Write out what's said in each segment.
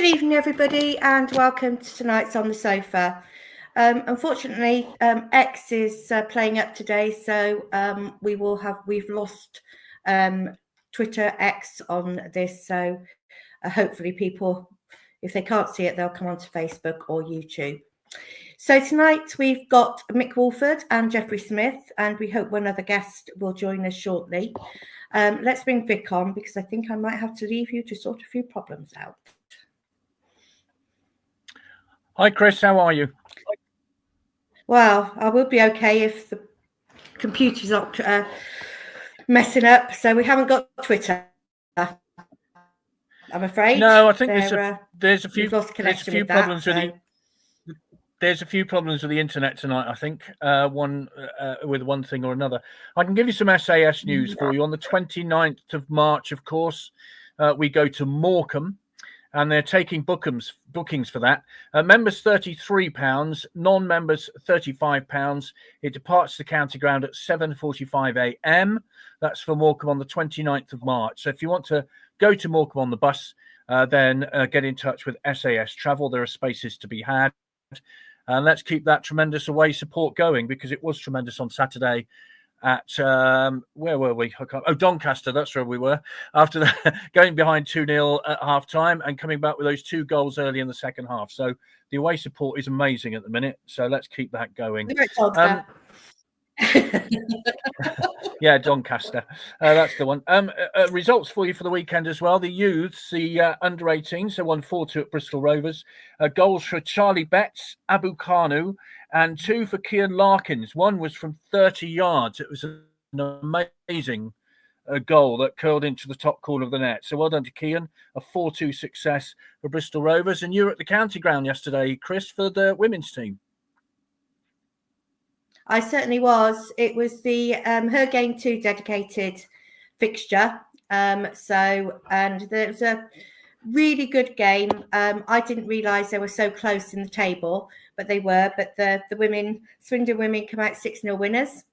Good evening, everybody, and welcome to tonight's On the Sofa. Unfortunately, X is playing up today, so we've lost Twitter X on this. So hopefully, people, if they can't see it, they'll come onto Facebook or YouTube. So tonight we've got Mick Wolford and Jeffrey Smith, and we hope one other guest will join us shortly. Let's bring Vic on because I think I might have to leave you to sort a few problems out. Hi, Chris. How are you? Well, I will be okay if the computer's not messing up. So we haven't got Twitter, I'm afraid. No, I think there's a few problems with the internet tonight. I think with one thing or another. I can give you some SAS news for you. On the 29th of March, of course, we go to Morecambe. And they're taking bookings for that. Members £33, non-members £35. It departs the county ground at 7:45 a.m. That's for Morecambe on the 29th of March. So if you want to go to Morecambe on the bus, then get in touch with SAS Travel. There are spaces to be had. And let's keep that tremendous away support going, because it was tremendous on Saturday at where were we? Doncaster, that's where we were, after that, going behind 2-0 at half time and coming back with those 2 goals early in the second half. So the away support is amazing at the minute, so let's keep that going. Yeah, Doncaster, that's the one. Results for you for the weekend as well. The youths, the under 18s, so won 4-2 at Bristol Rovers. Goals for Charlie Betts, Abu Kanu, and 2 for Kian Larkins. One was from 30 yards. It was an amazing goal that curled into the top corner of the net. So well done to Kian. A 4-2 success for Bristol Rovers. And you were at the county ground yesterday, Chris, for the women's team. I certainly was. It was the Her Game 2 dedicated fixture. And there was a really good game. I didn't realise they were so close in the table, but they were. But the women, Swindon women, come out 6-0 winners.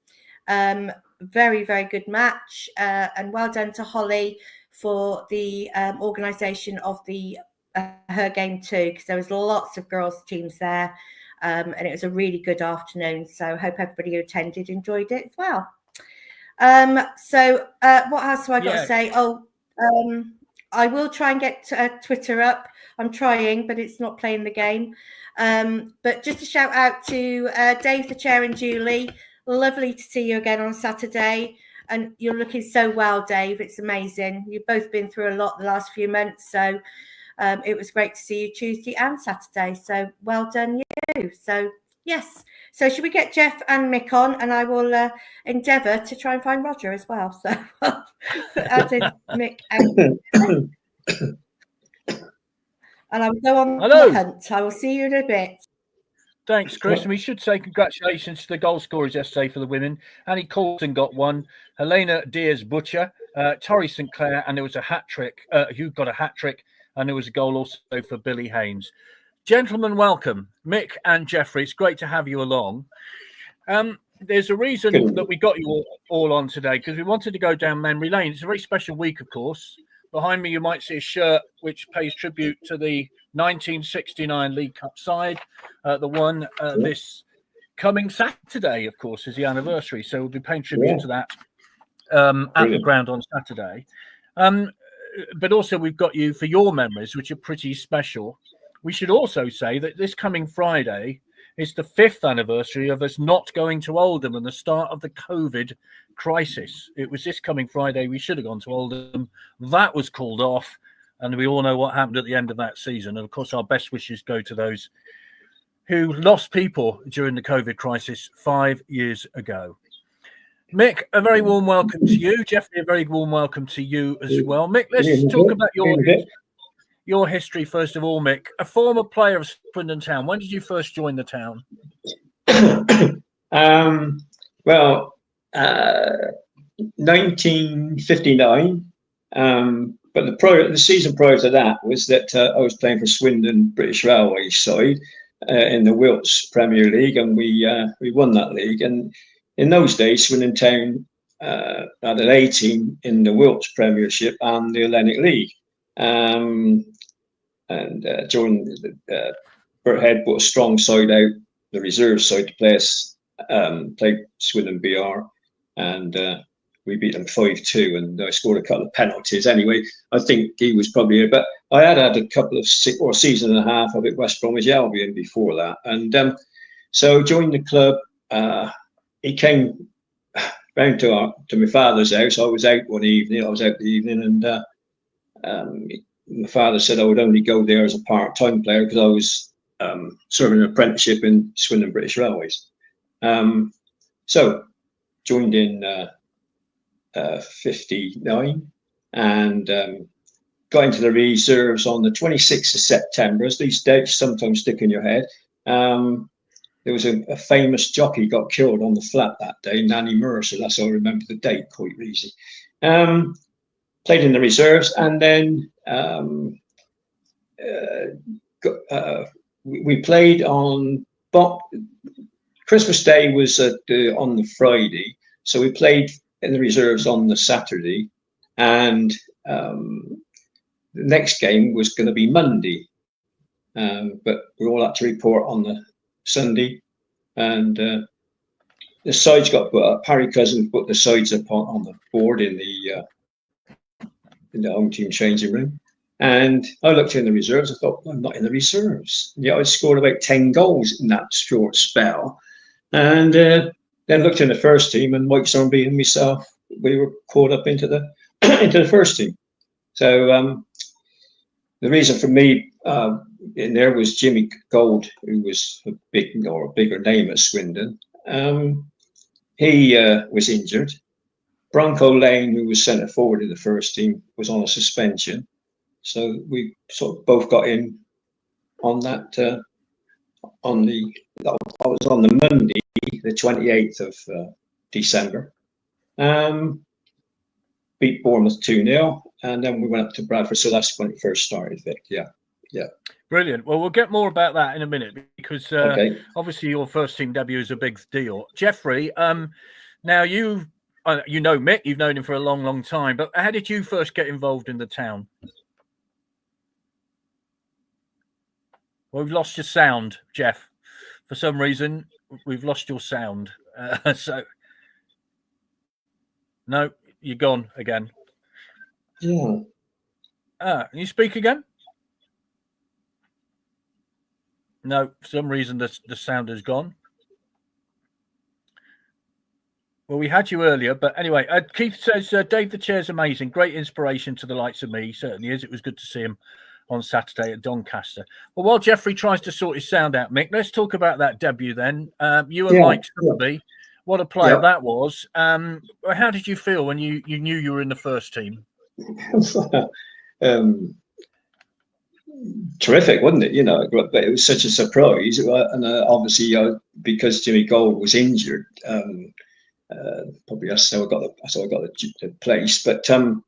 Very, very good match. And well done to Holly for the organisation of the Her Game 2, because there was lots of girls' teams there. And it was a really good afternoon. So I hope everybody who attended enjoyed it as well. What else have I got to say? I will try and get Twitter up. I'm trying, but it's not playing the game. But just a shout out to Dave, the chair, and Julie. Lovely to see you again on Saturday. And you're looking so well, Dave. It's amazing. You've both been through a lot the last few months. So it was great to see you Tuesday and Saturday. So well done, you. So yes. So should we get Jeff and Mick on, and I will endeavour to try and find Roger as well. So as in Mick and I will go on the hunt. I will see you in a bit. Thanks, Chris. And we should say congratulations to the goal scorers yesterday for the women. Annie Colton got one, Helena Diaz-Butcher, Tori St Clair, and there was a hat-trick. Hugh got a hat-trick, and there was a goal also for Billy Haynes. Gentlemen, welcome. Mick and Jeffrey, it's great to have you along. There's a reason that we got you all on today, because we wanted to go down memory lane. It's a very special week, of course. Behind me, you might see a shirt which pays tribute to the 1969 League Cup side. The one this coming Saturday, of course, is the anniversary. So we'll be paying tribute to that at the ground on Saturday. But also we've got you for your memories, which are pretty special. We should also say that this coming Friday is the 5th anniversary of us not going to Oldham and the start of the COVID crisis. It was this coming Friday we should have gone to Oldham. That was called off, and we all know what happened at the end of that season. And of course, our best wishes go to those who lost people during the COVID crisis 5 years ago. Mick, a very warm welcome to you. Jeffrey, a very warm welcome to you as well. Mick, let's talk about your history first of all, Mick. A former player of Swindon Town. When did you first join the town? 1959. But the season prior to that was that I was playing for Swindon British Railway side in the Wilts Premier League, and we won that league. And in those days, Swindon Town had an A team in the Wilts Premiership and the Hellenic League. And during Bert Head put a strong side out, the reserve side to play us, played Swindon BR, and we beat them 5-2, and I scored a couple of penalties. Anyway, I think he was probably but I had a couple of season and a half of it West Bromwich Albion before that, and so joined the club. He came round to my father's house. I was out one evening. I was out the evening, and my father said I would only go there as a part-time player because I was serving an apprenticeship in Swindon British Railways. So joined in 59 and got into the reserves on the 26th of September. As these dates sometimes stick in your head. There was a famous jockey got killed on the flat that day, Nanny Mercer. That's how I remember the date quite easy. Played in the reserves, and then we played on Christmas Day was on the Friday, so we played in the reserves on the Saturday, and the next game was going to be Monday, but we all had to report on the Sunday, and the sides got put up. Harry Cousins put the sides up on the board in the home team changing room, and I looked in the reserves. I thought, well, I'm not in the reserves. Yeah, I scored about 10 goals in that short spell, and then looked in the first team, and Mike Zornby and myself, we were caught up into the into the first team. So the reason for me in there was Jimmy Gold, who was a bigger name at Swindon. He was injured. Bronco Lane, who was centre forward in the first team, was on a suspension. So we sort of both got in on that. That was on the Monday, the 28th of December. Beat Bournemouth 2-0, and then we went up to Bradford. So that's when it first started, Vic. Yeah. Brilliant. Well, we'll get more about that in a minute because obviously your first team debut is a big deal. Jeffrey, now you know Mick, you've known him for a long, long time, but how did you first get involved in the town? Well, we've lost your sound, Jeff. For some reason, we've lost your sound. So, no, you're gone again. Yeah. Can you speak again? No, for some reason the sound has gone. Well, we had you earlier, but anyway, Keith says, Dave the Chair's amazing. Great inspiration to the likes of me. He certainly is. It was good to see him on Saturday at Doncaster. Well, while Jeffrey tries to sort his sound out, Mick, let's talk about that debut then. You and Mike Sowerby, what a player that was. How did you feel when you knew you were in the first team? Terrific, wasn't it? But it was such a surprise, and obviously because Jimmy Gold was injured, probably that's how I got the place. But it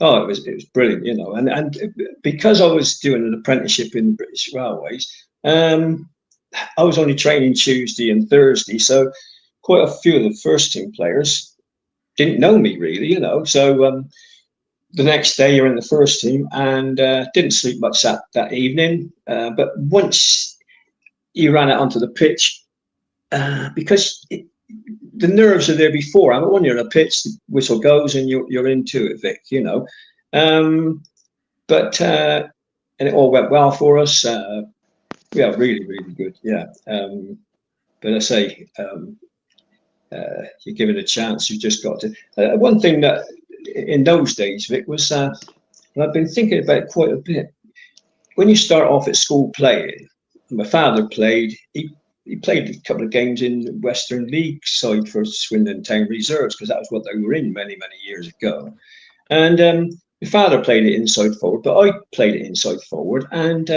was brilliant, and because I was doing an apprenticeship in British Railways, I was only training Tuesday and Thursday, so quite a few of the first team players didn't know me really, So the next day you're in the first team, and didn't sleep much that evening. But once you ran out onto the pitch, because the nerves are there before. I mean, when you're on a pitch, the whistle goes and you're into it, Vic. But and it all went well for us. Yeah, really, really good. Yeah. But I say, you're given a chance. You just got to. One thing that in those days, Vic, was, and I've been thinking about it quite a bit. When you start off at school playing, my father played. He played a couple of games in the Western League side for Swindon Town Reserves because that was what they were in many, many years ago. And my father played it inside forward, but I played it inside forward, and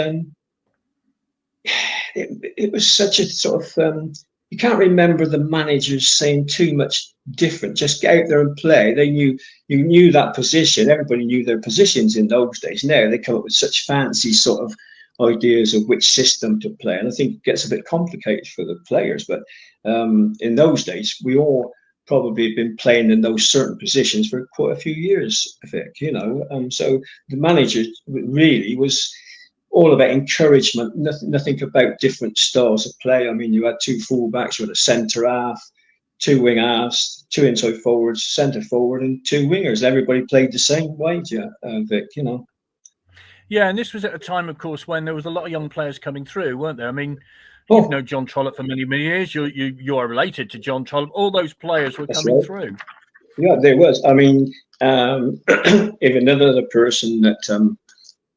it was such a sort of you can't remember the managers saying too much different. Just get out there and play. You knew that position. Everybody knew their positions in those days. Now they come up with such fancy sort of ideas of which system to play, and I think it gets a bit complicated for the players. But in those days, we all probably have been playing in those certain positions for quite a few years, Vic. So the manager really was all about encouragement. Nothing about different styles of play. I mean, you had 2 fullbacks, you had a centre half, 2 wing halves, 2 inside forwards, centre forward, and 2 wingers. Everybody played the same way, Vic. You know. Yeah, and this was at a time, of course, when there was a lot of young players coming through, weren't there? I mean, you've known John Trollope for many, many years. You are related to John Trollope. All those players were coming through. Yeah, there was. I mean, if another person that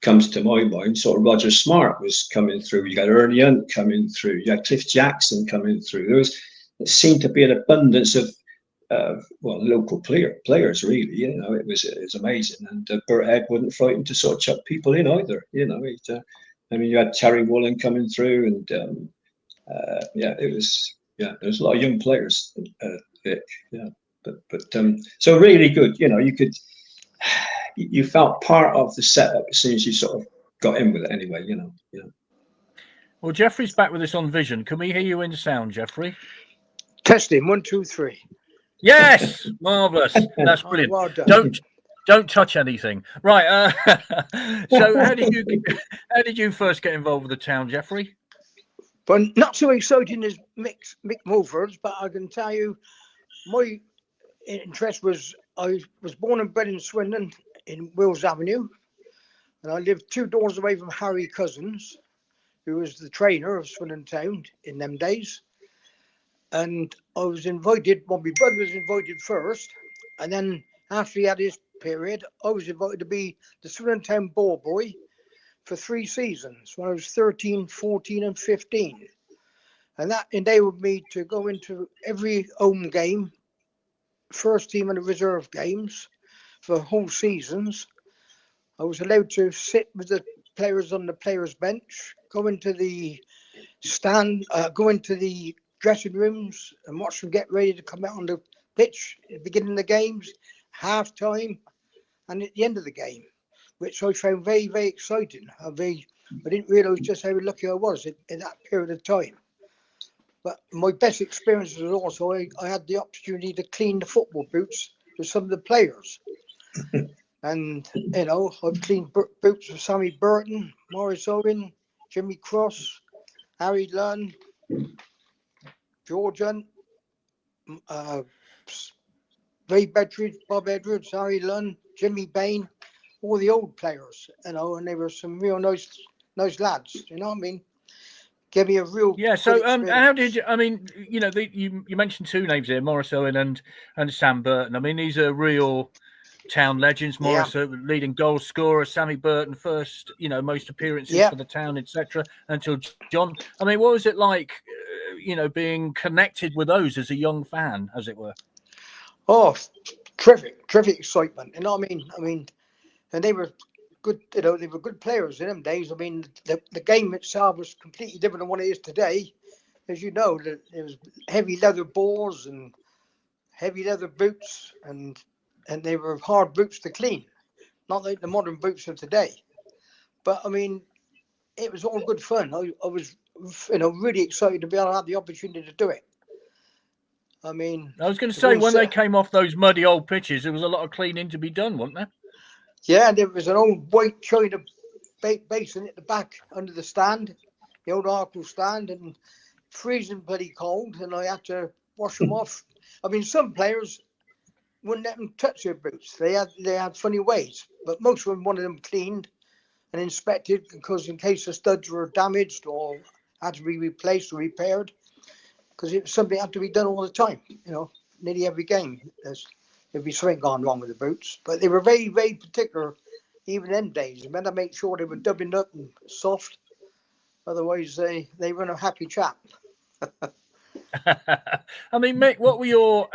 comes to my mind, sort of Roger Smart was coming through. You got Ernie Hunt coming through. You had Cliff Jackson coming through. It seemed to be an abundance of local players, really. You know, it was amazing. And Bert Head wasn't frightened to sort of chuck people in either. You know, I mean, you had Terry Woolen coming through, and there was a lot of young players. But so really good. You know, you felt part of the setup as soon as you sort of got in with it. Anyway, you know. Well, Jeffrey's back with us on Vision. Can we hear you in sound, Jeffrey? Testing 1, 2, 3. Yes, marvelous. That's brilliant. Well done. Don't touch anything. Right. So, how did you first get involved with the town, Jeffrey? But not so exciting as Mick Mulford's, but I can tell you, my interest was, I was born and bred in Swindon in Wills Avenue, and I lived 2 doors away from Harry Cousins, who was the trainer of Swindon Town in them days. And I was invited, my brother was invited first, and then after he had his period, I was invited to be the Swindon Town ball boy for 3 seasons when I was 13, 14 and 15. And that enabled me to go into every home game, first team and the reserve games for whole seasons. I was allowed to sit with the players on the players' bench, go into the stand, go into the dressing rooms and watch them get ready to come out on the pitch at the beginning of the games, half time, and at the end of the game, which I found very, very exciting. I didn't realise just how lucky I was in that period of time. But my best experience was also I had the opportunity to clean the football boots for some of the players. And, you know, I've cleaned boots for Sammy Burton, Maurice Owen, Jimmy Cross, Harry Lunn, George Hunt, Ray Bedridge, Bob Edwards, Harry Lunn, Jimmy Bain, all the old players, you know, and they were some real nice lads, you know what I mean? Give me a real So how did you? I mean, you know, you mentioned 2 names here, Maurice Owen and Sam Burton. I mean, these are real town legends. Maurice Owen, leading goal scorer, Sammy Burton first, you know, most appearances for the town, etc. Until John. I mean, what was it like, you know, being connected with those as a young fan, as it were? Oh, terrific excitement. You know what I mean? And they were good, you know, they were good players in them days. I mean, the game itself was completely different than what it is today. As you know, there was heavy leather balls and heavy leather boots, and they were hard boots to clean, not like the modern boots of today. But I mean, it was all good fun. I was, you know, really excited to be able to have the opportunity to do it. I mean, I was going to say, when they came off those muddy old pitches, there was a lot of cleaning to be done, wasn't there? Yeah, there was an old white china basin at the back under the stand, the old Arkle stand, and freezing bloody cold, and I had to wash them off. I mean, some players wouldn't let them touch their boots. They had funny ways, but most of them wanted them cleaned and inspected, because in case the studs were damaged or had to be replaced or repaired, because it was something that had to be done all the time, you know, nearly every game. There'd be something gone wrong with the boots. But they were very, very particular, even in days. They meant to make sure they were dubbing up and soft. Otherwise, they weren't a happy chap. I mean, Mick, what were your...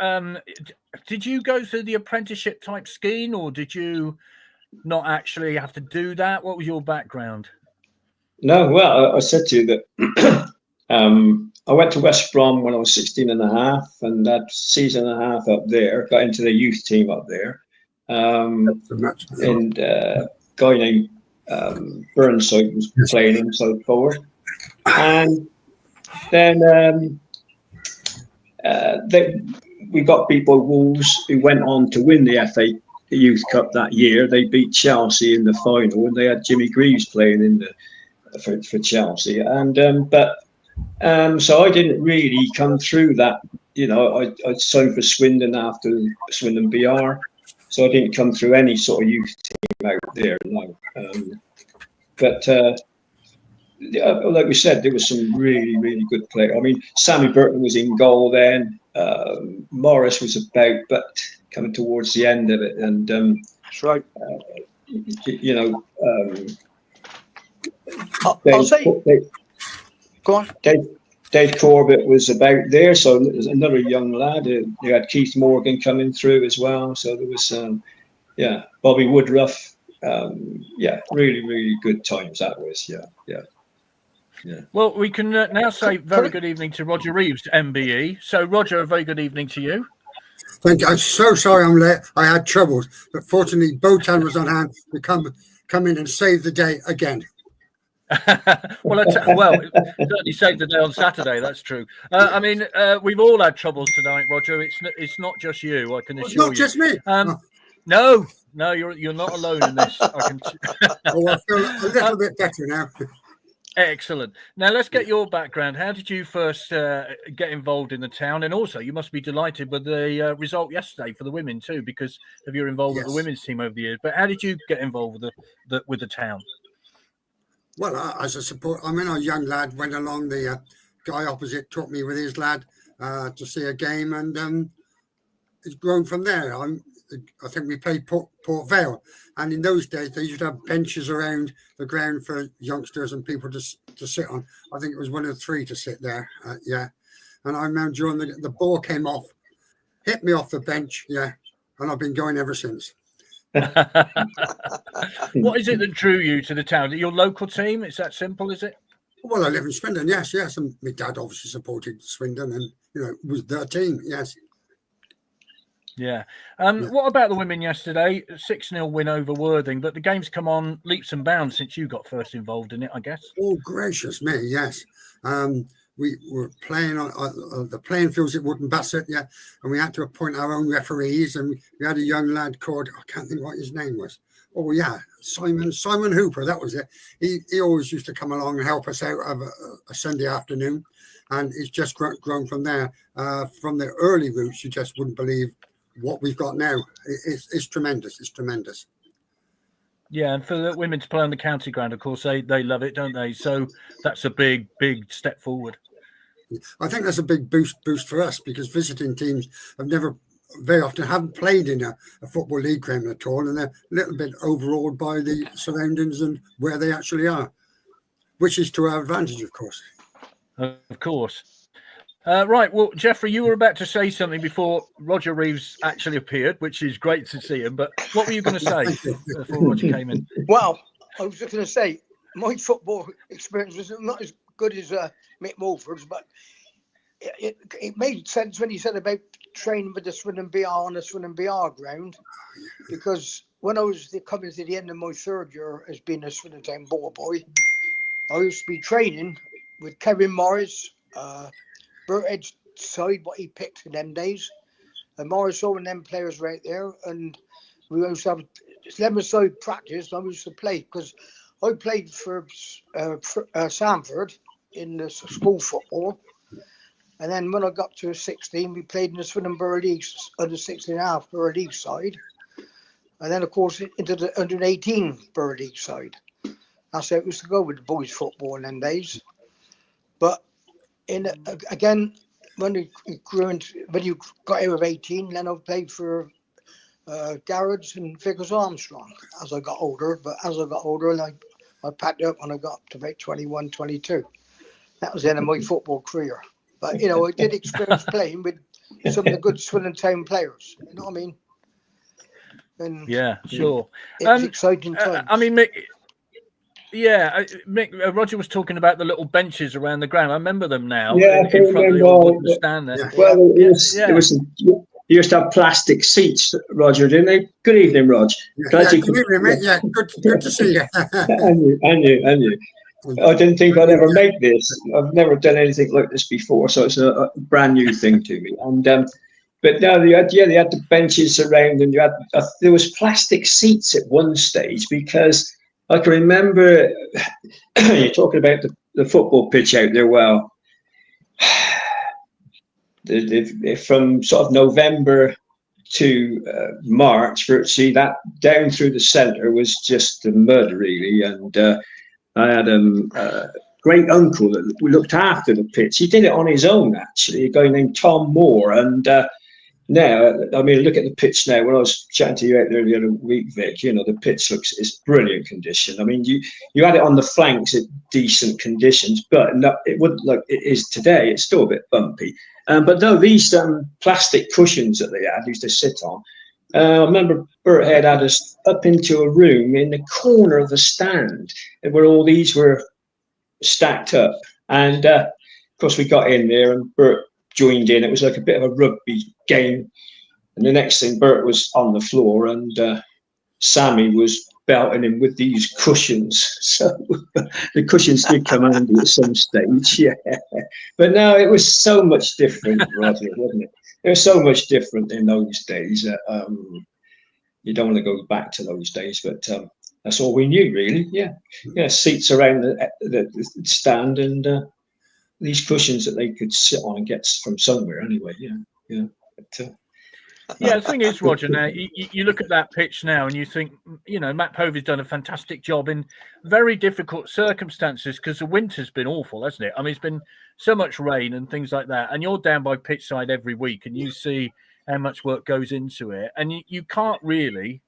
did you go through the apprenticeship type scheme, or did you not actually have to do that? What was your background? No, well, I said to you that I went to West Brom when I was 16 and a half, and that season and a half up there, got into the youth team up there. And a guy named Burnside was playing inside forward. And then we got beat by Wolves, who went on to win the FA Youth Cup that year. They beat Chelsea in the final, and they had Jimmy Greaves playing in for Chelsea, and so I didn't really come through that. I signed for Swindon after Swindon BR, so I didn't come through any sort of youth team out there. No, but like we said, there was some really, really good players. I mean, Sammy Burton was in goal then. Morris was about, but coming towards the end of it, and that's right. I'll say. Go on. Dave Corbett was about there, so there's another young lad. You had Keith Morgan coming through as well, so there was Bobby Woodruff. Really, really good times that was. Yeah. Well, we can now say very good evening to Roger Reeves, MBE. So, Roger, a very good evening to you. Thank you. I'm so sorry I'm late. I had troubles, but fortunately, Botan was on hand to come in and save the day again. Well, it certainly saved the day on Saturday. That's true. I mean, we've all had troubles tonight, Roger. It's not just you. I can assure you. It's not just me. No, you're not alone in this. I can. I feel a little bit better now. Excellent. Now let's get your background. How did you first get involved in the town? And also, you must be delighted with the result yesterday for the women too, because of your involvement with the women's team over the years. But how did you get involved with the town? Well, as a support, I mean, a young lad went along. The guy opposite took me with his lad to see a game, and it's grown from there. I think we played Port Vale, and in those days they used to have benches around the ground for youngsters and people to sit on. I think it was one of the three to sit there. And I remember during the ball came off, hit me off the bench. Yeah, and I've been going ever since. What is it that drew you to the town? Your local team? It's that simple, is it? Well, I live in Swindon, yes, and my dad obviously supported Swindon, and it was their team, yes. Yeah. What about the women yesterday? 6-0 win over Worthing, but the game's come on leaps and bounds since you got first involved in it, I guess. Oh, gracious me, yes. We were playing on the playing fields at Wootton Bassett, and we had to appoint our own referees, and we had a young lad called, I can't think what his name was. Oh, yeah, Simon Hooper, that was it. He always used to come along and help us out of a Sunday afternoon, and it's just grown from there. From the early roots, you just wouldn't believe what we've got now. It's tremendous. It's tremendous. Yeah, and for the women to play on the county ground, of course, they love it, don't they? So that's a big step forward. I think that's a big boost for us, because visiting teams very often haven't played in a football league ground at all, and they're a little bit overawed by the surroundings and where they actually are, which is to our advantage, of course. Of course. Right, well, Jeffrey, you were about to say something before Roger Reeves actually appeared, which is great to see him, but what were you going to say before Roger came in? Well, I was just going to say, my football experience was not as good as Mick Mulford's, but it made sense when he said about training with the Swindon BR on the Swindon BR ground, because when I was coming to the end of my third year as being a Swindon Town ball boy, I used to be training with Kevin Morris, Bert Ed's side, what he picked in them days, and Morris, all of them players right there, and we used to have 11-side practice. I used to play, because I played for Sanford in the school football, and then when I got to 16, we played in the Swindon Borough League under 16.5 Borough League side, and then of course into the under 18 Borough League side. That's how it used to go with the boys' football in them days. But again, when you got out of 18, then I played for Garrards and Vickers Armstrong as I got older. But as I got older, I packed up when I got up to about 21, 22. That was the end of my football career. But, I did experience playing with some of the good Swindon Town players. You know what I mean? And yeah, sure. It was exciting times. I mean, Mick, Roger was talking about the little benches around the ground. I remember them now. Yeah, in front of the old stand there. Yeah. Well, it was. You used to have plastic seats, Roger, didn't they? Good evening, Rog. Good evening, mate. Yeah, good to see you. And you. I didn't think I'd ever make this. I've never done anything like this before, so it's a brand new thing to me. And but now they had the benches around, and you had there was plastic seats at one stage, because I can remember you're talking about the football pitch out there. Well, from sort of November to March, virtually that down through the centre was just the mud, really. And I had a great uncle that looked after the pitch. He did it on his own, actually, a guy named Tom Moore. And now, I mean, look at the pitch now. When I was chatting to you out there the other week, Vic, you know, the pitch it's brilliant condition. I mean, you had it on the flanks at decent conditions, but no, it wouldn't like it is today. It's still a bit bumpy. But no, these plastic cushions that they had used to sit on. I remember Bert had us up into a room in the corner of the stand where all these were stacked up. And of course, we got in there and Bert joined in. It was like a bit of a rugby game. And the next thing, Bert was on the floor and Sammy was belting him with these cushions. So the cushions did come handy at some stage, yeah. But no, it was so much different, Roger, wasn't it? It was so much different in those days. You don't want to go back to those days, but that's all we knew, really. Yeah, yeah. Seats around the stand and these cushions that they could sit on and get from somewhere. Anyway, yeah, yeah. But, yeah, the thing is, Roger, now you look at that pitch now and you think, you know, Matt Povey's done a fantastic job in very difficult circumstances because the winter's been awful, hasn't it? I mean, it's been so much rain and things like that. And you're down by pitch side every week and you see how much work goes into it. And you can't really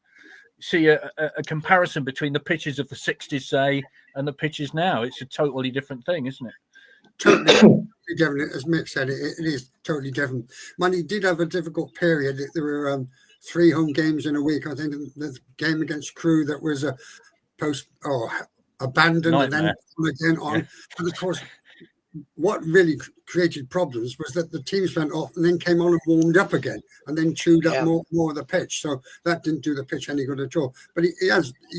see a comparison between the pitches of the 60s, say, and the pitches now. It's a totally different thing, isn't it? Totally different, as Mick said. It is totally different. Man, he did have a difficult period. There were 3 home games in a week. I think the game against Crewe that was abandoned and then again on. Yeah. And of course, what really created problems was that the teams went off and then came on and warmed up again and then chewed up more of the pitch. So that didn't do the pitch any good at all. But he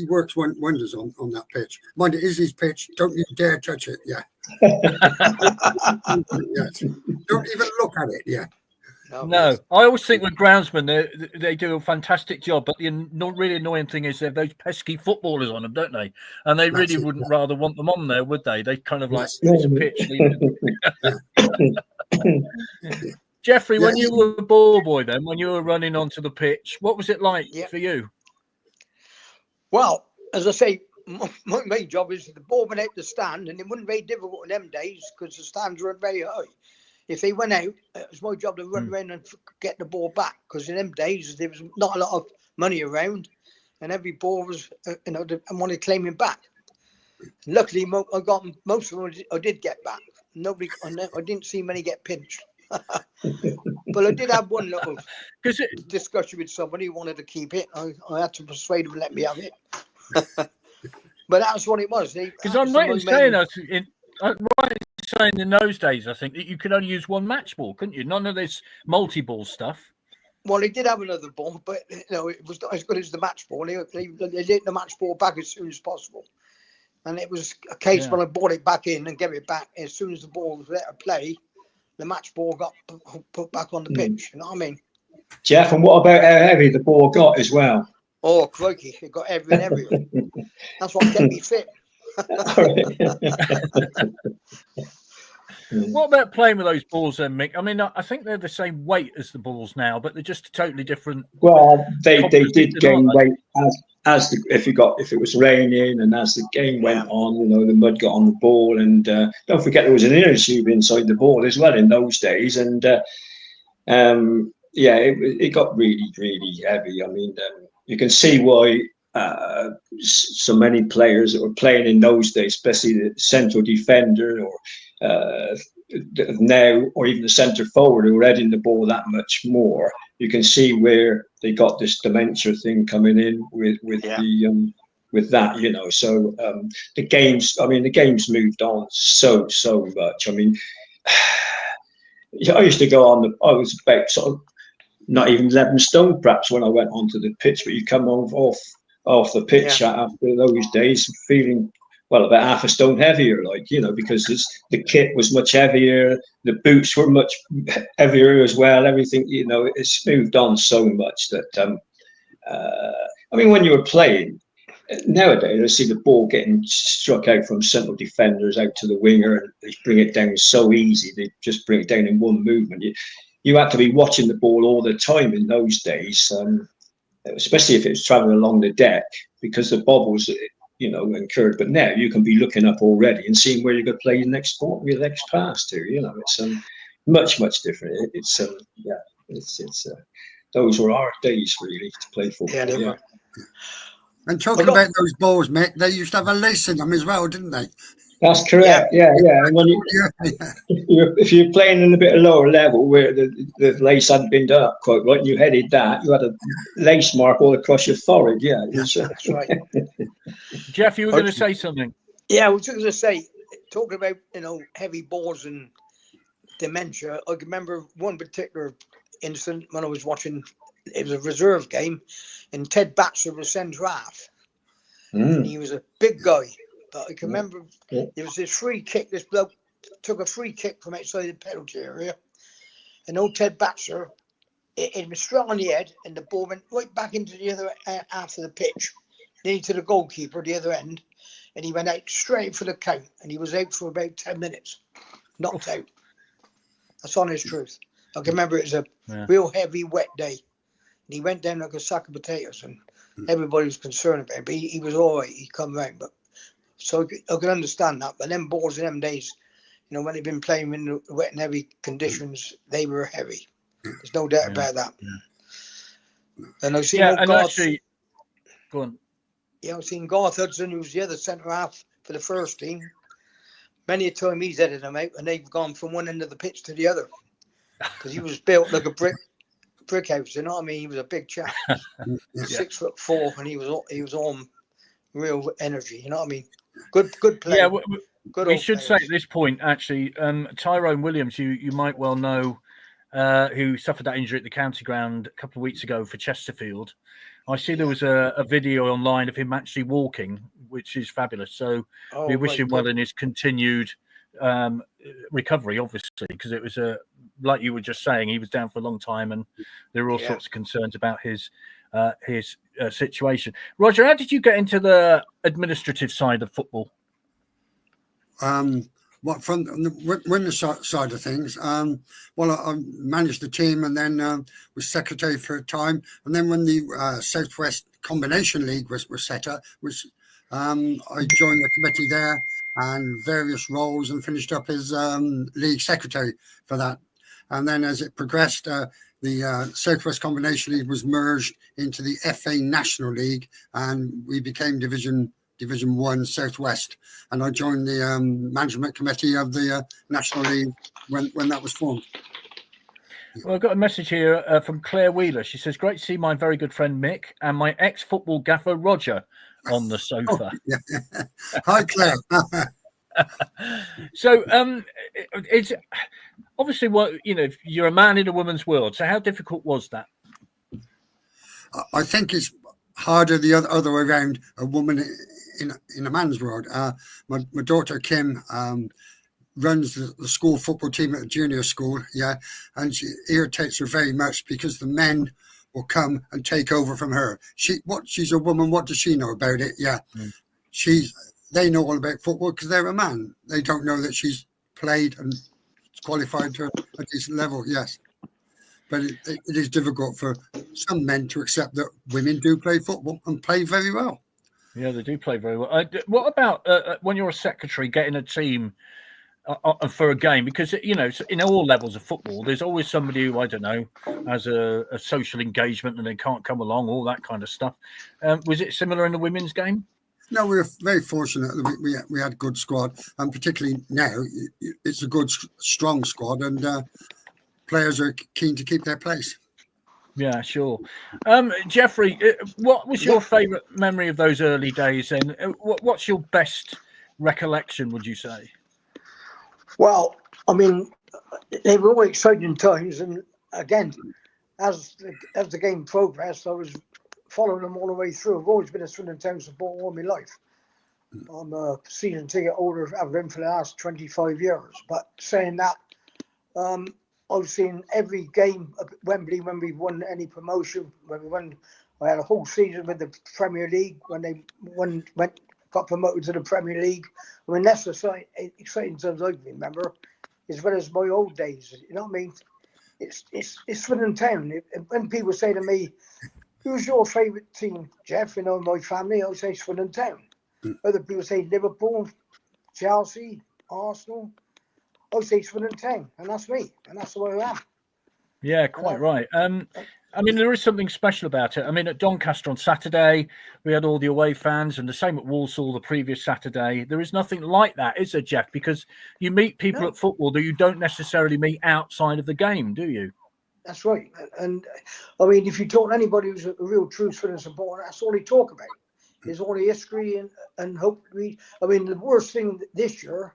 works wonders on that pitch. Mind it is his pitch. Don't you dare touch it. Yeah. Don't even look at it. Yeah. No, I always think with groundsmen, they do a fantastic job, but the really annoying thing is they have those pesky footballers on them, don't they? And they really wouldn't rather want them on there, would they? They kind of like it's a pitch. Jeffrey, when you were a ball boy then, when you were running onto the pitch, what was it like for you? Well, as I say, my main job is the ball went out the stand, and it wasn't very difficult in them days because the stands weren't very high. If they went out, it was my job to run around and get the ball back because in them days there was not a lot of money around, and every ball was, I wanted claiming back. Luckily, I got most of them. I did get back. I didn't see many get pinched, but I did have one little discussion with somebody who wanted to keep it. I had to persuade them to let me have it. But that's what it was. Because I'm right in saying in those days, I think that you could only use one match ball, couldn't you? None of this multi-ball stuff. Well, he did have another ball, but it was not as good as the match ball. They did the match ball back as soon as possible, and it was a case when I brought it back in and gave it back as soon as the ball was let to play. The match ball got put back on the pitch. You know what I mean? Jeff, and what about how heavy the ball got as well? Oh, crikey! It got heavy and everything. That's what kept me fit. What about playing with those balls then, Mick? I mean, I think they're the same weight as the balls now, but they're just totally different. Well, they did gain weight as if it was raining and as the game went on, the mud got on the ball, and don't forget there was an inner tube inside the ball as well in those days, and it got really, really heavy. I mean, you can see why. So many players that were playing in those days, especially the central defender or now, or even the centre forward who were heading the ball that much more, you can see where they got this dementia thing coming in with that, So the games moved on so much. I mean, I used to go on I was about sort of not even 11 stone perhaps when I went onto the pitch, but you come off the pitch after those days feeling about half a stone heavier, because the kit was much heavier, the boots were much heavier as well, everything, it's moved on so much that when you were playing, nowadays I see the ball getting struck out from central defenders out to the winger, and they bring it down so easy. They just bring it down in one movement. You had to be watching the ball all the time in those days, especially if it was traveling along the deck, because the bobbles, incurred. But now you can be looking up already and seeing where you're going to play your next pass to. It's much different. Those were our days really to play football. Yeah, they were. And talking about those balls, Mick, they used to have a lace in them as well, didn't they? That's correct. Yeah. And when if you're playing in a bit of lower level where the lace hadn't been done up quite right, and you headed that, you had a lace mark all across your forehead. Yeah, that's right. Jeff, you were going to say something. Yeah, I was going to say, talking about heavy balls and dementia. I can remember one particular incident when I was watching. It was a reserve game, and Ted Batcher was centre half, and he was a big guy. But I can remember there was this free kick. This bloke took a free kick from outside the penalty area, and old Ted Batcher, it was straight on the head, and the ball went right back into the other half of the pitch, nearly to the goalkeeper, the other end, and he went out straight for the count, and he was out for about 10 minutes, knocked out. That's honest truth. I can remember it was a real heavy, wet day, and he went down like a sack of potatoes, and everybody was concerned about him, but he was all right. He come round, but. So I can understand that, but them balls in them days, when they've been playing in the wet and heavy conditions, they were heavy. There's no doubt about that. Yeah. And I've seen go on. Yeah, I've seen Garth Hudson, who's the other centre half for the first team. Many a time he's headed them out, and they've gone from one end of the pitch to the other because he was built like a brick house. You know what I mean? He was a big chap, 6'4", and he was on real energy. You know what I mean? Good play. Yeah, we should say at this point, actually, Tyrone Williams, you might well know, who suffered that injury at the county ground a couple of weeks ago for Chesterfield. I see there was a video online of him actually walking, which is fabulous. So we wish him well in his continued recovery, obviously, because it was like you were just saying, he was down for a long time, and there were all sorts of concerns about his situation. Roger, how did you get into the administrative side of football? From the winner side of things, I managed the team, and then was secretary for a time, and then when the Southwest Combination League was set up, I joined the committee there and various roles, and finished up as league secretary for that. And then as it progressed, the Southwest Combination League was merged into the FA National League, and we became Division 1 Southwest. And I joined the management committee of the National League when that was formed. Well, I've got a message here from Claire Wheeler. She says, "Great to see my very good friend Mick and my ex-football gaffer Roger on the sofa." Hi, Claire. So it's obviously you're a man in a woman's world. So how difficult was that? I think it's harder the other way around. A woman in a man's world. My daughter Kim runs the school football team at the junior school. Yeah, and she irritates her very much because the men will come and take over from her. She's a woman. What does she know about it? Yeah, they know all about football because they're a man. They don't know that she's played and qualified to a decent level. Yes, but it is difficult for some men to accept that women do play football and play very well. Yeah, they do play very well. What about when you're a secretary getting a team for a game? Because in all levels of football, there's always somebody who, I don't know, has a social engagement and they can't come along, all that kind of stuff. Was it similar in the women's game? No, we were very fortunate that we had a good squad, and particularly now it's a good, strong squad, and players are keen to keep their place. Yeah, sure. Jeffrey, what was your favourite memory of those early days, and what's your best recollection, would you say? Well, I mean, they were all exciting times, and again, as the game progressed, I was following them all the way through. I've always been a Swindon Town supporter all my life. I'm a season ticket holder. I've been for the last 25 years. But saying that, I've seen every game at Wembley when we won any promotion. When we won, I had a whole season with the Premier League when they got promoted to the Premier League. I mean, that's the exciting times I remember, as well as my old days. You know what I mean? It's Swindon Town. When people say to me, "Who's your favourite team, Jeff?" You know, my family, I say Swindon Town. Other people say Liverpool, Chelsea, Arsenal. I say Swindon Town, and that's me, and that's the way I am. Yeah, quite right. I mean, there is something special about it. I mean, at Doncaster on Saturday, we had all the away fans, and the same at Walsall the previous Saturday. There is nothing like that, is there, Jeff? Because you meet people at football that you don't necessarily meet outside of the game, do you? That's right. And I mean, if you talk to anybody who's a real true Swindon supporter, that's all they talk about. Is all the history and hope. I mean, the worst thing this year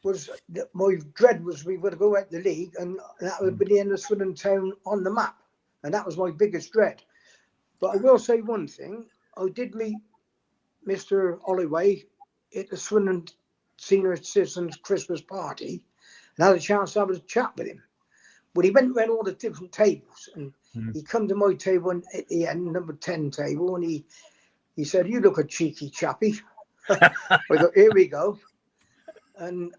was that my dread was we were to go out the league, and that would be the end of Swindon Town on the map. And that was my biggest dread. But I will say one thing. I did meet Mr. Holloway at the Swindon Senior Citizens Christmas party and had a chance to have a chat with him. But he went around all the different tables, and he come to my table at the end, number 10 table, and he said, "You look a cheeky chappy." I thought, here we go. And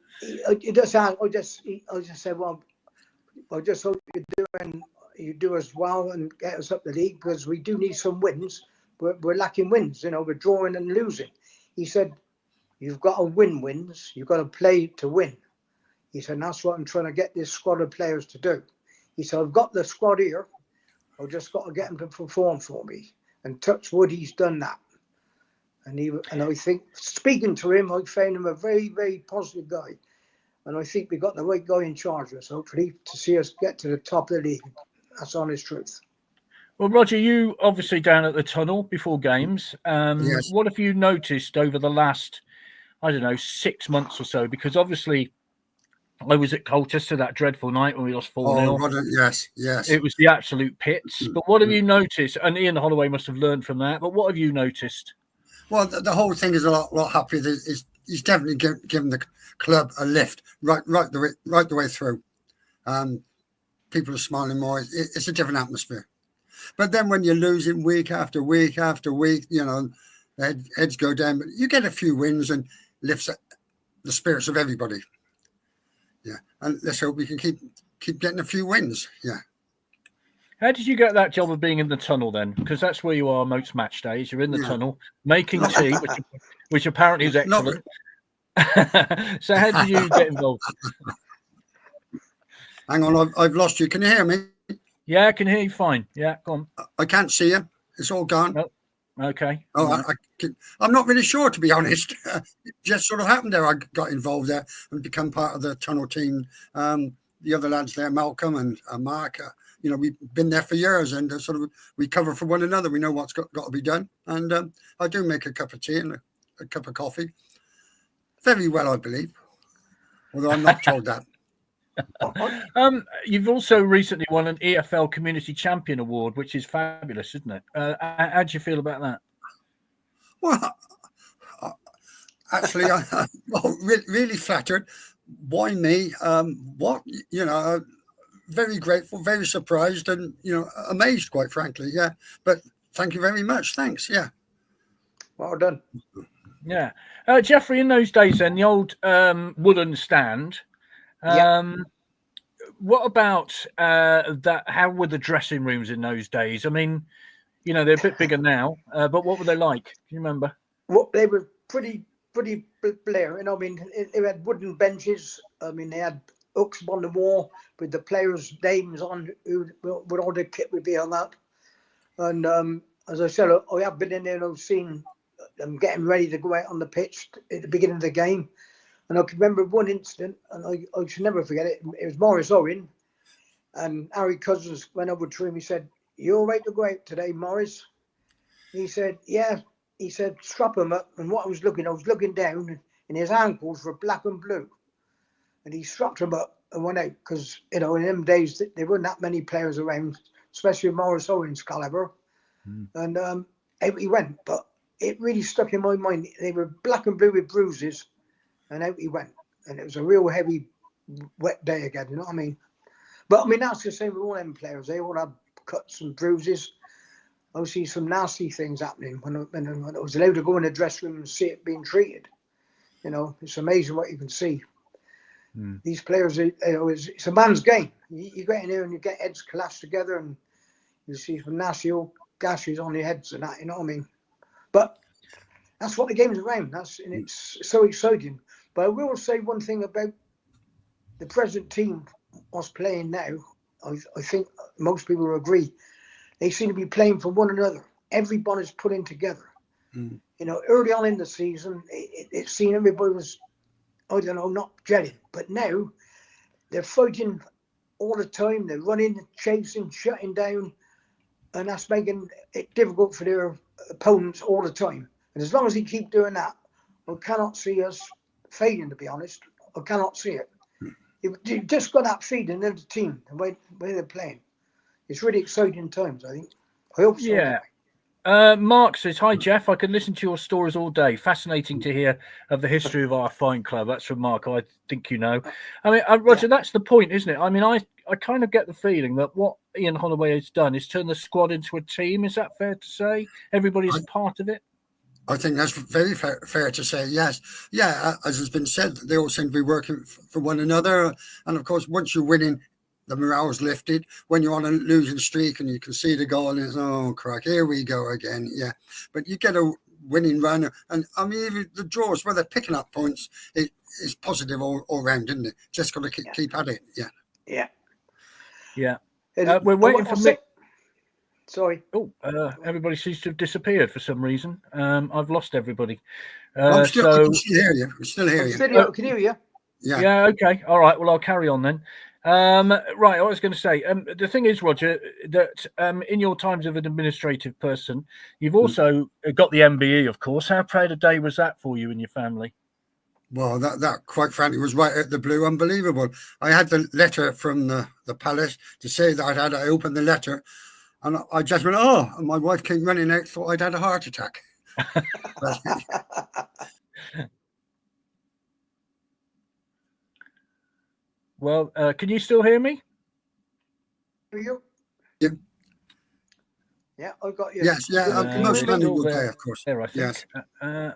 I just said, "Well, I just hope you do as well and get us up the league, because we do need some wins. We're lacking wins, you know, we're drawing and losing." He said, "You've got to win wins. You've got to play to win." He said, "And that's what I'm trying to get this squad of players to do." He said, "I've got the squad here. I've just got to get them to perform for me." And touch wood, he's done that. And I think, speaking to him, I found him a very, very positive guy. And I think we got the right guy in charge of us, hopefully, to see us get to the top of the league. That's honest truth. Well, Roger, you obviously down at the tunnel before games. Yes. What have you noticed over the last, 6 months or so? Because obviously I was at Colchester that dreadful night when we lost 4-0. Yes. It was the absolute pits. But what have you noticed? And Ian Holloway must have learned from that. But what have you noticed? Well, the whole thing is a lot happier. He's definitely given the club a lift right the way through. People are smiling more. It's a different atmosphere. But then when you're losing week after week after week, you know, heads go down. But you get a few wins and lifts the spirits of everybody. Yeah, and let's hope we can keep getting a few wins. Yeah. How did you get that job of being in the tunnel then? Because that's where you are most match days. You're in the tunnel making tea, which apparently is excellent. So how did you get involved? Hang on, I've lost you. Can you hear me? Yeah, I can hear you fine. Yeah, go on. I can't see you. It's all gone. Oh, okay. Oh, I'm not really sure, to be honest. It just sort of happened there. I got involved there and become part of the tunnel team. The other lads there, Malcolm and Mark, you know, we've been there for years, and we cover for one another. We know what's got to be done. And I do make a cup of tea and a cup of coffee. Very well, I believe. Although I'm not told that. You've also recently won an EFL Community Champion Award, which is fabulous, isn't it? How do you feel about that? Well, actually, I'm really flattered. Why me? What, you know, very grateful, very surprised, and, you know, amazed, quite frankly. Yeah. But thank you very much. Thanks. Yeah. Well done. Yeah. Jeffrey, in those days then, the old wooden stand. What about that? How were the dressing rooms in those days? I mean, you know, they're a bit bigger now, but what were they like? Do you remember? Well, they were pretty blaring. I mean, they had wooden benches. I mean, they had hooks on the wall with the players' names on, with all the kit would be on that. And as I said, I have been in there and I've seen them getting ready to go out on the pitch at the beginning of the game. And I can remember one incident, and I should never forget it. It was Morris Owen, and Harry Cousins went over to him. He said, "You all right to go out today, Morris?" He said, "Yeah." He said, "Strap him up." And what I was looking down, and his ankles were black and blue. And he strapped him up and went out, because, you know, in them days, there weren't that many players around, especially Morris Owen's calibre. And out he went. But it really stuck in my mind. They were black and blue with bruises. And out he went. And it was a real heavy, wet day again, you know what I mean? But, I mean, that's the same with all them players. They all had cuts and bruises. I see some nasty things happening when I was allowed to go in the dressing room and see it being treated. You know, it's amazing what you can see. These players, it's a man's game. You get in here and you get heads collapsed together, and you see some nasty old gashes on your heads and that. You know what I mean? But that's what the game's around. And it's so exciting. But I will say one thing about the present team was playing now. I think most people will agree. They seem to be playing for one another. Everybody's pulling together. You know, early on in the season, it seemed everybody was, I don't know, not gelling. But now they're fighting all the time. They're running, chasing, shutting down. And that's making it difficult for their opponents all the time. And as long as they keep doing that, I cannot see us fading, to be honest. I cannot see it. You just got that feeling in the team, the way they're playing. It's really exciting times, I think. I hope so. Yeah. Mark says, hi, Jeff. I can listen to your stories all day. Fascinating to hear of the history of our fine club. That's from Mark. I think you know. I mean, Roger, that's the point, isn't it? I mean, I kind of get the feeling that what Ian Holloway has done is turn the squad into a team. Is that fair to say? Everybody's part of it? I think that's very fair to say, yes. Yeah, as has been said, they all seem to be working for one another. And, of course, once you're winning, the morale's lifted. When you're on a losing streak and you can see the goal and it's, oh, crack, here we go again. Yeah. But you get a winning run. And, I mean, even the draws, where they're picking up points, it's positive all round, isn't it? Just got to keep at it. Yeah. Yeah. Yeah. We're waiting for Mick. Sorry. Oh, everybody seems to have disappeared for some reason. I've lost everybody. I can still hear you. I still hear you. I can hear you. Yeah. Okay. All right. Well, I'll carry on then. Right. I was going to say, the thing is, Roger, that in your times of an administrative person, you've also got the MBE, of course. How proud a day was that for you and your family? Well, that quite frankly was right at the blue, unbelievable. I had the letter from the palace to say that I opened the letter. And I just went, oh, and my wife came running out, thought I'd had a heart attack. Well, can you still hear me? Hear you? Yep. Yeah, I got you. Yes, yeah, most men will pay, of course. There, I think. Yes.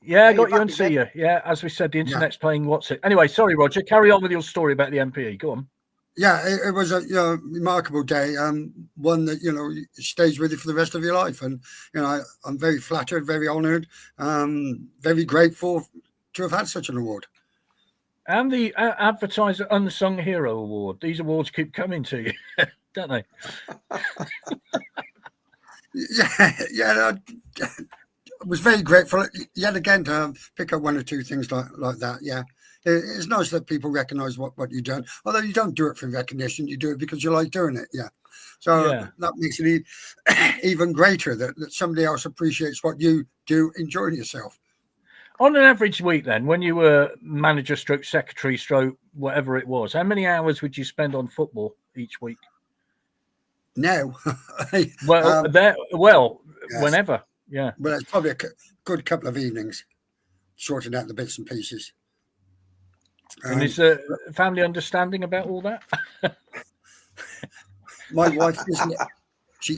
Yeah, I got you and see you. Yeah, as we said, the internet's playing what's it. Anyway, sorry, Roger. Carry on with your story about the MPE. Go on. Yeah, it was a remarkable day, one that, stays with you for the rest of your life. And, I'm very flattered, very honoured, very grateful to have had such an award. And the Advertiser Unsung Hero Award. These awards keep coming to you, don't they? Yeah. I was very grateful yet again to pick up one or two things like that, yeah. It's nice that people recognise what you've done. Although you don't do it for recognition, you do it because you like doing it. Yeah. So that makes it even greater that somebody else appreciates what you do, enjoying yourself. On an average week then, when you were manager stroke secretary stroke whatever it was, how many hours would you spend on football each week? Now? Yes. Whenever. Yeah. Well, it's probably a good couple of evenings sorting out the bits and pieces. And is the family understanding about all that? My wife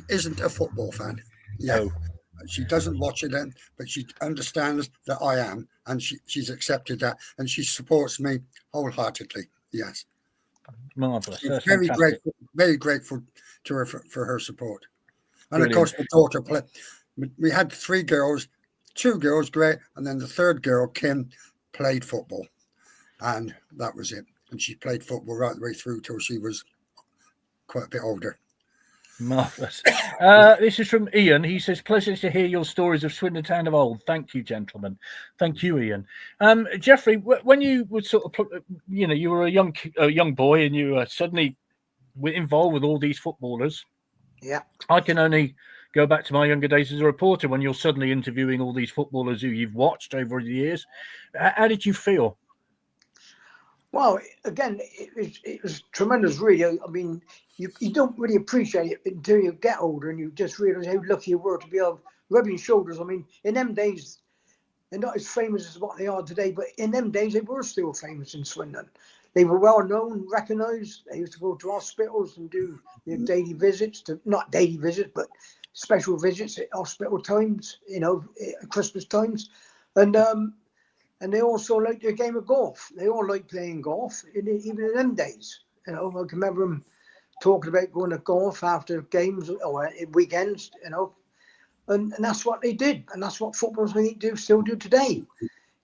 isn't a football fan. Yeah. No. She doesn't watch it, but she understands that I am, and she's accepted that, and she supports me wholeheartedly. Yes. Marvellous. Very grateful to her for her support. And Brilliant. Of course, my daughter played. We had 3 girls, 2 girls, great, and then the 3rd girl, Kim, played football. And that was it. And she played football right the way through till she was quite a bit older. Marvellous. This is from Ian. He says, pleasure to hear your stories of Swindon Town of old. Thank you, gentlemen. Thank you, Ian. Jeffrey, when you were you were a young boy and you suddenly were involved with all these footballers. Yeah. I can only go back to my younger days as a reporter when you're suddenly interviewing all these footballers who you've watched over the years. How did you feel? Well, again, it was tremendous, really. I mean, you don't really appreciate it until you get older and you just realise how lucky you were to be able to rub your shoulders. I mean, in them days, they're not as famous as what they are today, but in them days, they were still famous in Swindon. they were well known, recognised. They used to go to hospitals and do daily visits, not daily visits, but special visits at hospital times, at Christmas times. And they also liked a game of golf. They all liked playing golf, even in them days. I can remember them talking about going to golf after games or weekends, and that's what they did. And that's what footballers still do today.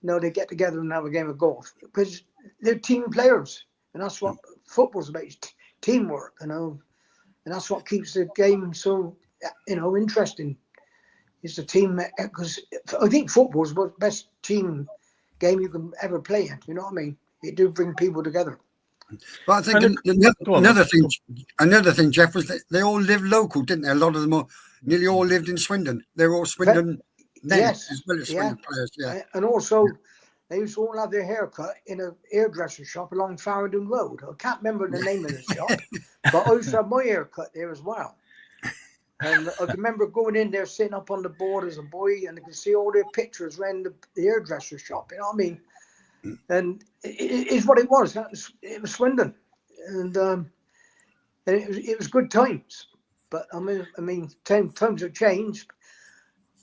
They get together and have a game of golf because they're team players. And that's what football's about, teamwork, and that's what keeps the game so, interesting. It's the team, because I think football's the best team game you can ever play in. You know what I mean? It do bring people together. But I think another thing, Jeff, was that they all lived local, didn't they? A lot of them nearly all lived in Swindon. They were all Swindon men, yes, as well as Swindon players. Yeah, and also they used to all have their hair cut in a hairdresser shop along Farringdon Road. I can't remember the name of the shop, but I used to have my hair cut there as well. And I can remember going in there, sitting up on the board as a boy, and I could see all their pictures around the hairdresser shop. You know what I mean? And it is what it was. It was Swindon, and it was good times. But I mean, times have changed.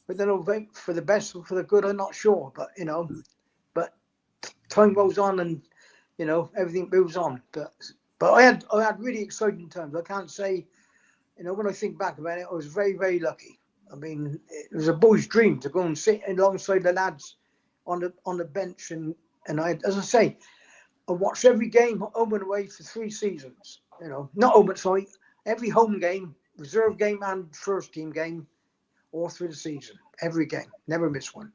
But then I'll vote for the best or for the good. I'm not sure, but but time goes on, and everything moves on. But I had really exciting times. I can't say, when I think back about it, I was very, very lucky. I mean, it was a boy's dream to go and sit alongside the lads on the bench, and I, as I say, I watched every game home and away for 3 seasons. Not home, sorry, every home game, reserve game, and first team game, all through the season. Every game, never missed one.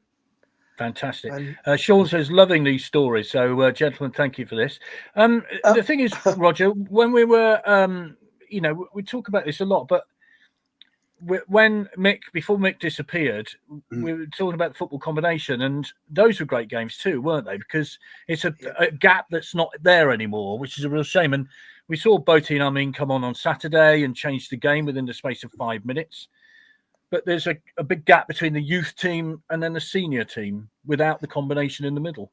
Fantastic. Sean says, loving these stories. So, gentlemen, thank you for this. The thing is, Roger, when we were, we talk about this a lot, but before Mick disappeared, we were talking about the football combination, and those were great games too, weren't they? Because it's a gap that's not there anymore, which is a real shame. And we saw Boaty and Amin come on Saturday and change the game within the space of 5 minutes. But there's a big gap between the youth team and then the senior team without the combination in the middle.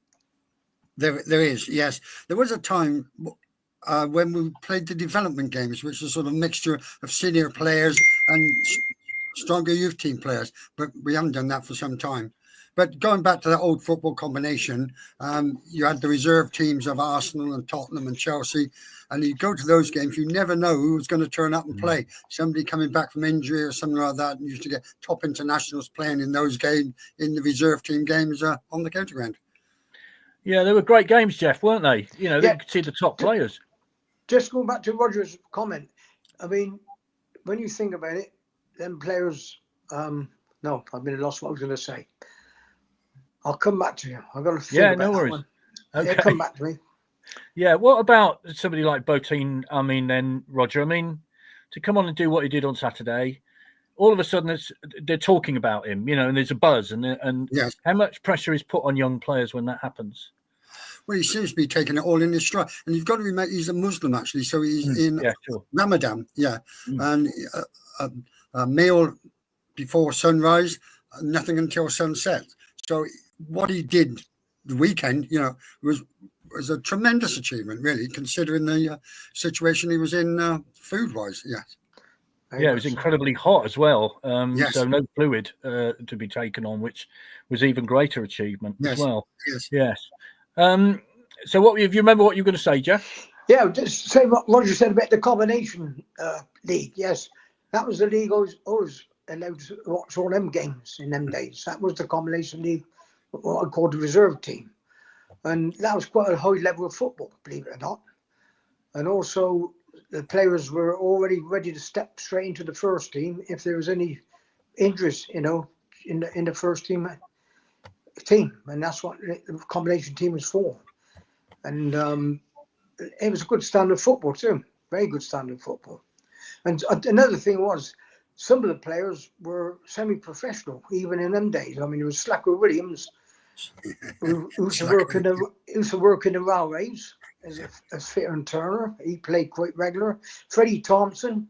There is, yes. There was a time when we played the development games, which was sort of a mixture of senior players and stronger youth team players, but we haven't done that for some time. But going back to that old football combination, you had the reserve teams of Arsenal and Tottenham and Chelsea, and you go to those games, you never know who was going to turn up and play. Somebody coming back from injury or something like that, and you used to get top internationals playing in those games, in the reserve team games on the county ground. Yeah, they were great games, Jeff, weren't they? They could see the top players. Just going back to Roger's comment, I mean, when you think about it, them players, no, I've been lost what I was going to say. I'll come back to you. I've got to think about no worries. That one. Okay. Yeah, come back to me. Yeah, what about somebody like Boaty, then, Roger? I mean, to come on and do what he did on Saturday, all of a sudden they're talking about him, and there's a buzz, and yes. How much pressure is put on young players when that happens? Well, he seems to be taking it all in his stride. And you've got to remember, he's a Muslim, actually. So he's in Ramadan. Yeah. And a meal before sunrise, nothing until sunset. So what he did the weekend, was a tremendous achievement, really, considering the situation he was in food-wise. Yes. Yeah, it was incredibly hot as well. Yes. So no fluid to be taken on, which was even greater achievement as well. Yes. So what if you remember what you were going to say, Jeff? Yeah, just say what Roger said about the combination league. Yes, that was the league I was allowed to watch all them games in them days. That was the combination league, what I called the reserve team. And that was quite a high level of football, believe it or not. And also the players were already ready to step straight into the first team if there was any injuries, in the first team. And that's what the combination team was for. And it was a good standard of football too, very good standard of football. And another thing was, some of the players were semi-professional even in them days. I mean, there was Slacker Williams, who used to work in the railways as fitter and turner. He played quite regular. Freddie Thompson,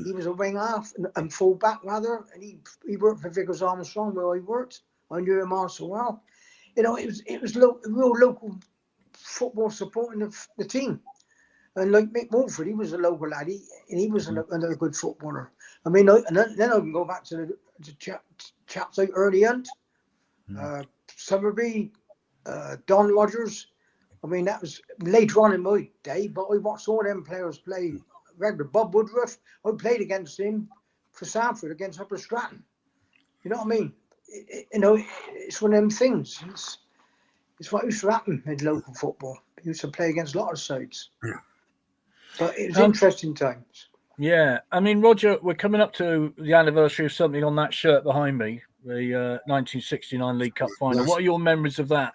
he was a wing half and full back rather, and he worked for Vickers Armstrong where I worked. I knew him also well. It was real local football supporting the team. And like Mick Mulford, he was a local lad, and he was another good footballer. I mean, then I can go back to the chaps like Early Hunt, Summerby, Don Rogers. I mean, that was later on in my day, but I watched all them players play regular. Bob Woodruff, I played against him for Sanford against Upper Stratton. You know what I mean? It's one of them things. It's what used to happen in local football. You used to play against a lot of sides. Yeah. But it was interesting times. Yeah. I mean, Roger, we're coming up to the anniversary of something on that shirt behind me, the 1969 League Cup final. Yes. What are your memories of that?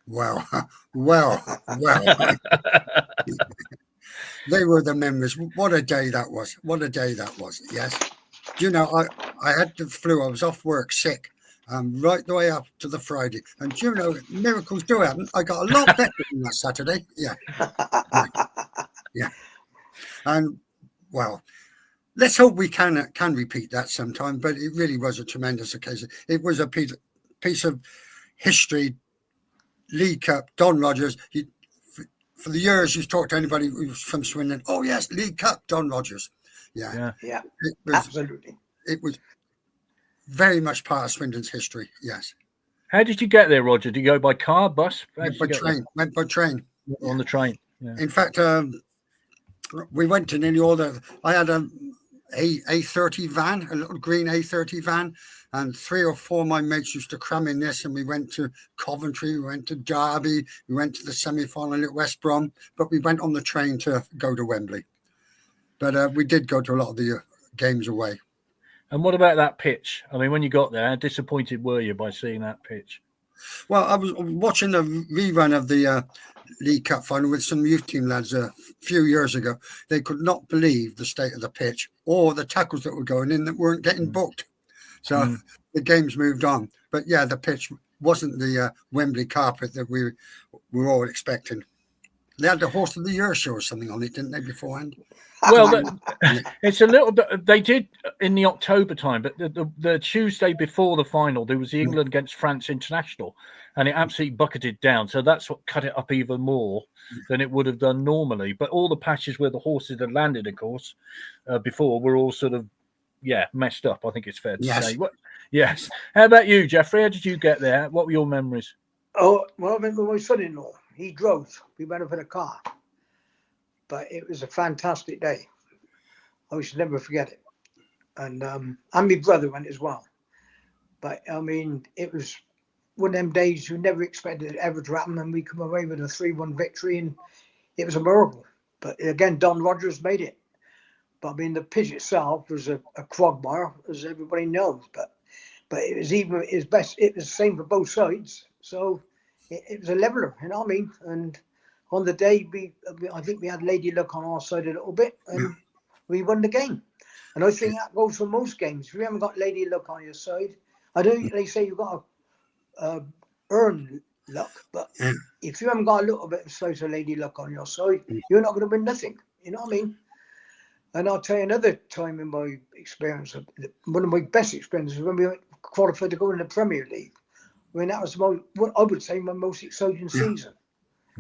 Well. They were the memories. What a day that was. Yes. You know, I had the flu. I was off work sick right the way up to the Friday. And you know, miracles do happen. I got a lot better than that Saturday. Yeah. Yeah. And, well, let's hope we can repeat that sometime. But it really was a tremendous occasion. It was a piece of history. League Cup, Don Rogers. For the years you've talked to anybody who was from Swindon, oh yes, League Cup, Don Rogers. Yeah. Absolutely. It was very much part of Swindon's history, yes. How did you get there, Roger? Did you go by car, bus? Went by train. On the train. Yeah. In fact, we went to nearly all I had a A30 van, a little green A30 van, and 3 or 4 of my mates used to cram in this, and we went to Coventry, we went to Derby, we went to the semi-final at West Brom, but we went on the train to go to Wembley. But we did go to a lot of the games away. And what about that pitch? I mean, when you got there, how disappointed were you by seeing that pitch? Well, I was watching a rerun of the League Cup final with some youth team lads a few years ago. They could not believe the state of the pitch or the tackles that were going in that weren't getting booked. So the games moved on. But yeah, the pitch wasn't the Wembley carpet that we were all expecting. They had the Horse of the Year show or something on it, didn't they, beforehand? Well, it's a little bit. They did in the October time, but the Tuesday before the final, there was the England against France international, and it absolutely bucketed down. So that's what cut it up even more than it would have done normally. But all the patches where the horses had landed, of course, before were all sort of messed up. I think it's fair to say. Yes. How about you, Jeffrey? How did you get there? What were your memories? Oh, well, I remember my son-in-law. He drove. We went up in a car. But it was a fantastic day. I should never forget it. And my brother went as well. But, I mean, it was one of them days you never expected it ever to happen, and we come away with a 3-1 victory, and it was a miracle. But, again, Don Rogers made it. But, I mean, the pitch itself was a quagmire, as everybody knows. But it was it was the same for both sides. So it was a leveler, you know what I mean? And on the day, I think we had Lady Luck on our side a little bit, and we won the game. And I think that goes for most games. If you haven't got Lady Luck on your side, I don't. They say you've got to earn luck, but if you haven't got a little bit of slice of Lady Luck on your side, you're not going to win nothing. You know what I mean? And I'll tell you another time in my experience, one of my best experiences when we qualified to go in the Premier League. I mean, that was what I would say my most exciting season.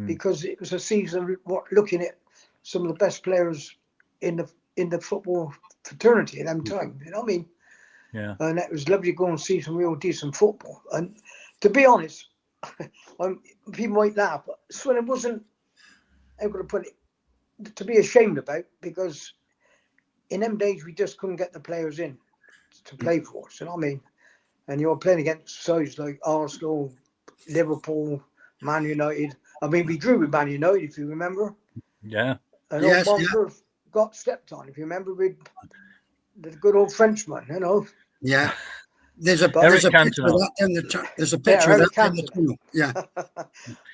Because it was a season looking at some of the best players in the football fraternity at that time. You know what I mean? Yeah. And it was lovely to go and see some real decent football. And to be honest, people might laugh, but Swindon wasn't, I'm going to put it, to be ashamed about, because in them days we just couldn't get the players in to play for us. You know what I mean? And you're playing against sides like Arsenal, Liverpool, Man United. I mean, we drew with Man United, if you remember. Yeah. And old Monfort got stepped on, if you remember, with the good old Frenchman, you know. Yeah. There's a picture of that in the tunnel. Yeah.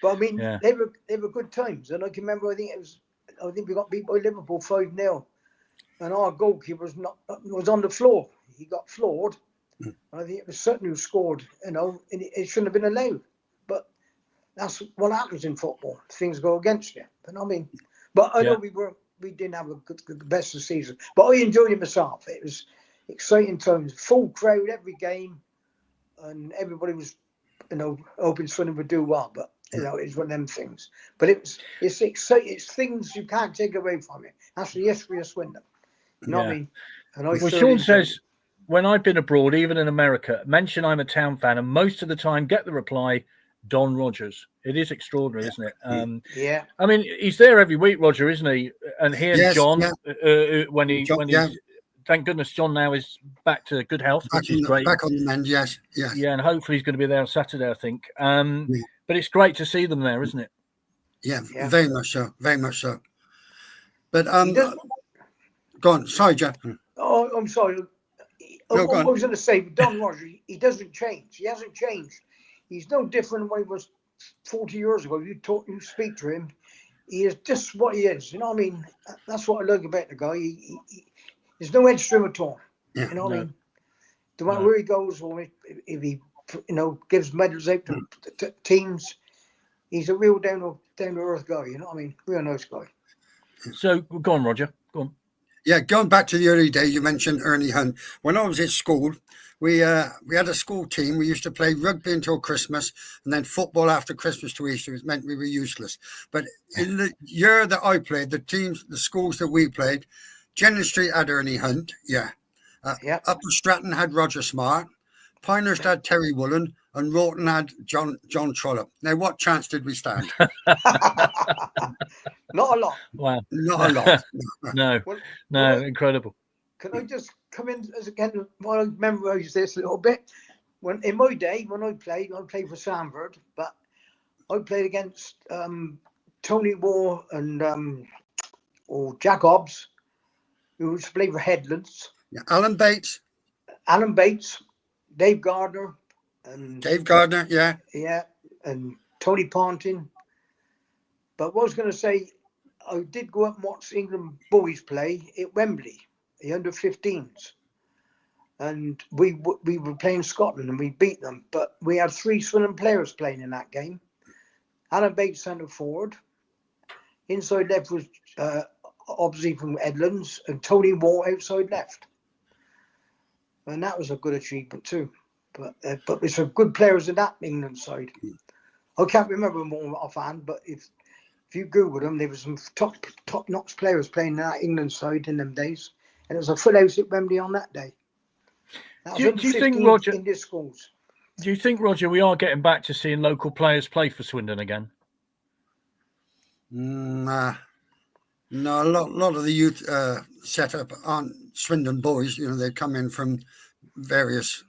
But I mean, they were good times. And I can remember, I think we got beat by Liverpool 5-0. And our goalkeeper was on the floor. He got floored. I think it was Sutton who scored, you know, and it shouldn't have been allowed. But that's what happens in football. Things go against you. You know what I mean? But I know we didn't have the best of the season. But I enjoyed it myself. It was exciting times. Full crowd every game. And everybody was, you know, hoping Swindon would do well. But You know, it's one of them things. But it's exciting. It's things you can't take away from it. That's the history of Swindon. You know what I mean? And Well, Sean says, when I've been abroad, even in America, mention I'm a Town fan, and most of the time get the reply, Don Rogers. It is extraordinary, isn't it? Yeah. I mean, he's there every week, Roger, isn't he? And he and John, when he's thank goodness John now is back to good health, which is great. Back on the mend, yes. Yeah, and hopefully he's going to be there on Saturday, I think. But it's great to see them there, isn't it? Yeah, very much so. Very much so. But go on. Sorry, Jeff. Oh, I'm sorry. I was going to say, Don Rogers, he doesn't change. He hasn't changed. He's no different than he was 40 years ago. You speak to him, he is just what he is. You know what I mean? That's what I like about the guy. There's no edge to him at all. Yeah, you know what I mean? No matter where he goes, or if he, gives medals out to teams, he's a real down to earth guy. You know what I mean? Real nice guy. So go on, Roger. Go on. Yeah, going back to the early days, you mentioned Ernie Hunt. When I was at school, we had a school team. We used to play rugby until Christmas, and then football after Christmas to Easter. It meant we were useless. But in the year that I played, the schools that we played, Jenny Street had Ernie Hunt, Upper Stratton had Roger Smart, Pinehurst had Terry Woolen, and Rawton had John Trollope. Now, what chance did we stand? Not a lot. Wow. Not a lot. No, incredible. Can I just come in again while I memorise this a little bit? In my day, when I played for Sanford, but I played against Tony Moore and or Jack Hobbs, who was playing for Headlands. Yeah, Alan Bates, Dave Gardner, and and Tony Ponting. But what I was going to say, I did go up and watch England boys play at Wembley, the under-15s, and we were playing Scotland and we beat them. But we had 3 Swindon players playing in that game. Alan Bates centre forward, inside left was obviously from Edlands, and Tony Moore outside left. And that was a good achievement too. But there's some good players in that England side. I can't remember them all offhand, but if you Google them, there were some top-notch players playing in that England side in them days. And it was a full house at Wembley on that day. That do you think, Roger, in the schools. Do you think, Roger, we are getting back to seeing local players play for Swindon again? Nah. No, a lot of the youth set up aren't Swindon boys. They come in from various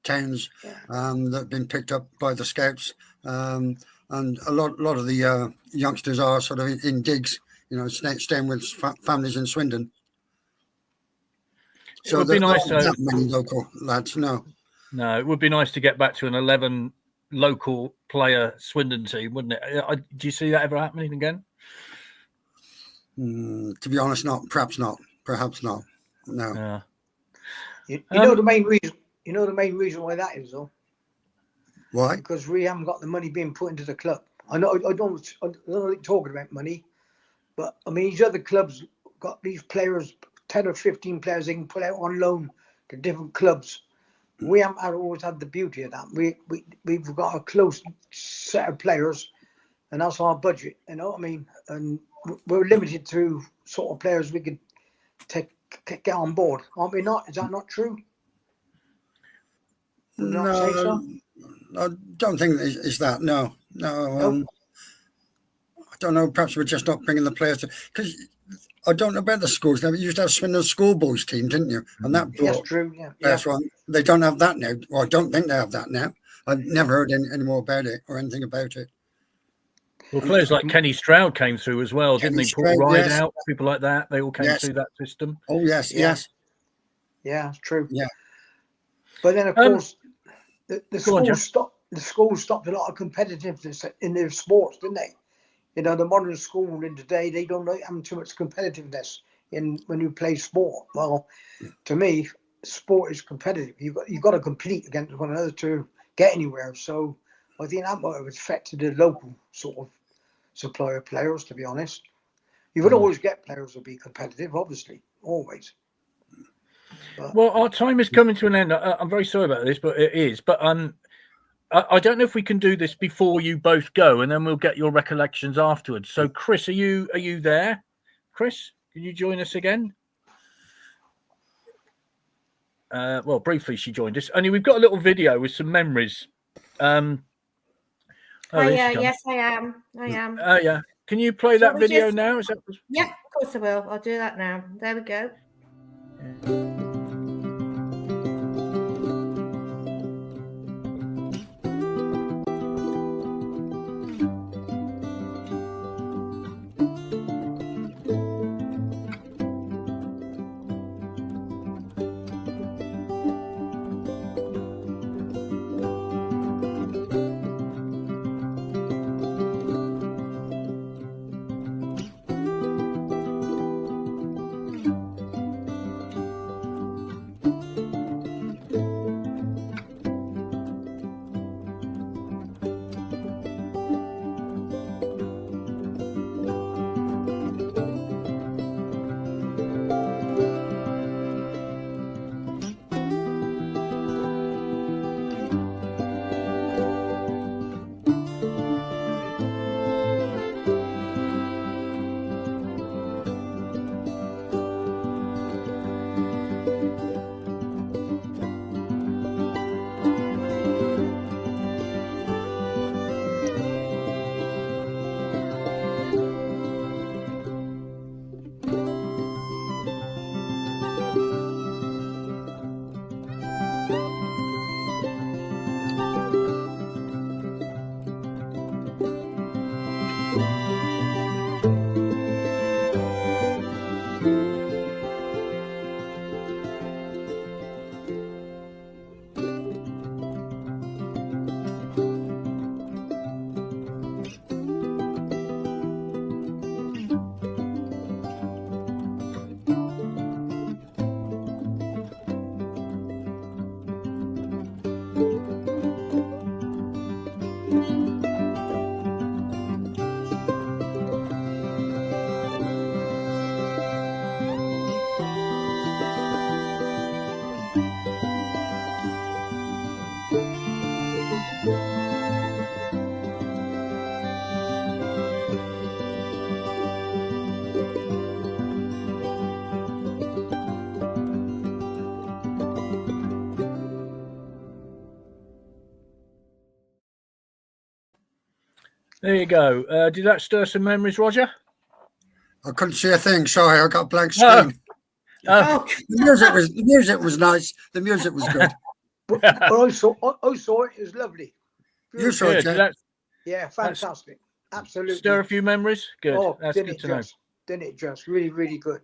towns that have been picked up by the scouts, and a lot of the youngsters are sort of in digs, staying with families in Swindon. So it would be nice not that many local lads. No, it would be nice to get back to an 11 local player Swindon team, wouldn't it? Do you see that ever happening again? To be honest, perhaps not. No. Yeah. You know the main reason. You know the main reason why that is, though. Why? Because we haven't got the money being put into the club. I know I don't like talking about money, but I mean these other clubs got these players, 10 or 15 players they can put out on loan to different clubs. We haven't always had the beauty of that. We've got a close set of players, and that's our budget. You know what I mean? And we're limited to sort of players we could get on board, aren't we? Not? Is that not true? No, I don't think it's that. No. I don't know. Perhaps we're just not bringing the players because I don't know about the schools. Now, you used to have Swindon schoolboys team, didn't you? And that brought. That's true. Yeah. That's right. They don't have that now. Well, I don't think they have that now. I've never heard any more about it or anything about it. Well, players like Kenny Stroud came through as well, didn't they? Paul Rideout, people like that. They all came through that system. Oh, yes. Yeah, it's true. Yeah. But then, of course, the schools stopped a lot of competitiveness in their sports, didn't they? The modern school in today, they don't like having too much competitiveness when you play sport. Well, to me, sport is competitive. You've got to compete against one another to get anywhere. So I think that might have affected the local sort of supply of players, to be honest. You would always get players to be competitive, obviously, always. Well, our time is coming to an end. I'm very sorry about this, but it is. But I don't know if we can do this before you both go, and then we'll get your recollections afterwards. So, Chris, are you there? Chris, can you join us again? Well, briefly, she joined us. Only we've got a little video with some memories. Yes, I am. Yeah. Can you play that video now? Is that? Yeah, of course I will. I'll do that now. There we go. There you go. Did that stir some memories, Roger? I couldn't see a thing. Sorry, I got a blank screen. Oh. The music was nice. The music was good. But I saw it. It was lovely. You saw it, yeah? Yeah, fantastic. Absolutely. Stir a few memories? Good. Oh, that's good to know. Didn't it just? Really, really good.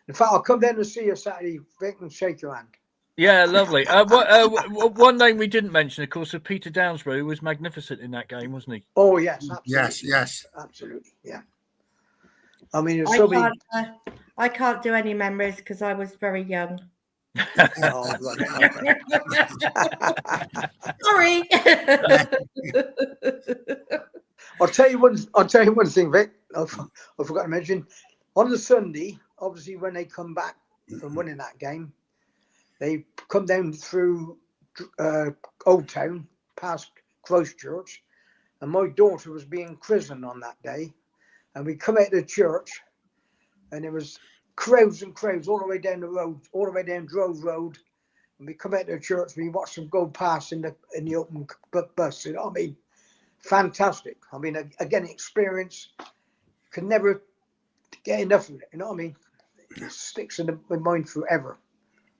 In fact, I'll come down and see you Saturday, Vic, and shake your hand. Yeah, lovely. One name we didn't mention, of course, was Peter Downsbury, who was magnificent in that game, wasn't he? Oh, yes. Absolutely. Yes. Absolutely, yeah. I mean, there's so many... I can't do any memories because I was very young. Oh, right. Sorry. I'll tell you one thing, Vic. I forgot to mention. On the Sunday, obviously, when they come back from winning that game, they come down through Old Town, past Christchurch, and my daughter was being christened on that day. And we come out of the church, and there was crowds and crowds all the way down the road, all the way down Drove Road. And we come out of the church, we watch them go past in the open bus. You know what I mean? Fantastic. I mean, again, experience. Could never get enough of it. You know what I mean? It sticks in my mind forever.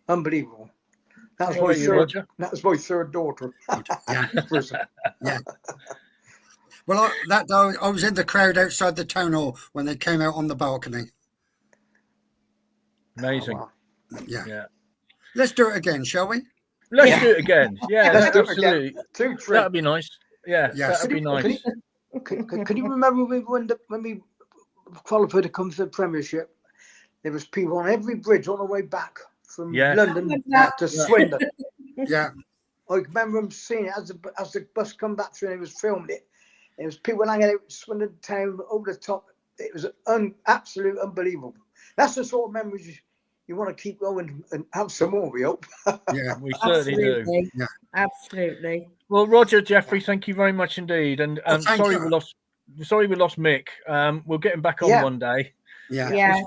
Unbelievable. That was my third daughter. Yeah. Well, I was in the crowd outside the town hall when they came out on the balcony. Amazing. Oh, wow. Yeah. Let's do it again, shall we? Let's do it again. Yeah, Let's do it absolutely. again. That'd be nice. Yeah, Yes. that'd be nice. Can you remember when we qualified to come to the Premiership? There was people on every bridge on the way back from London to Swindon. Yeah. I remember them seeing it as the bus come back through and it was filming it. There was people hanging out Swindon town over the top. It was absolute unbelievable. That's the sort of memories you want to keep going and have some more, we hope. Yeah. We certainly do. Absolutely. Yeah. Absolutely. Well, Roger, Jeffrey, thank you very much indeed. And Oh, thank sorry you. we lost Mick. We'll get him back on Yeah. one day. Yeah. Yeah.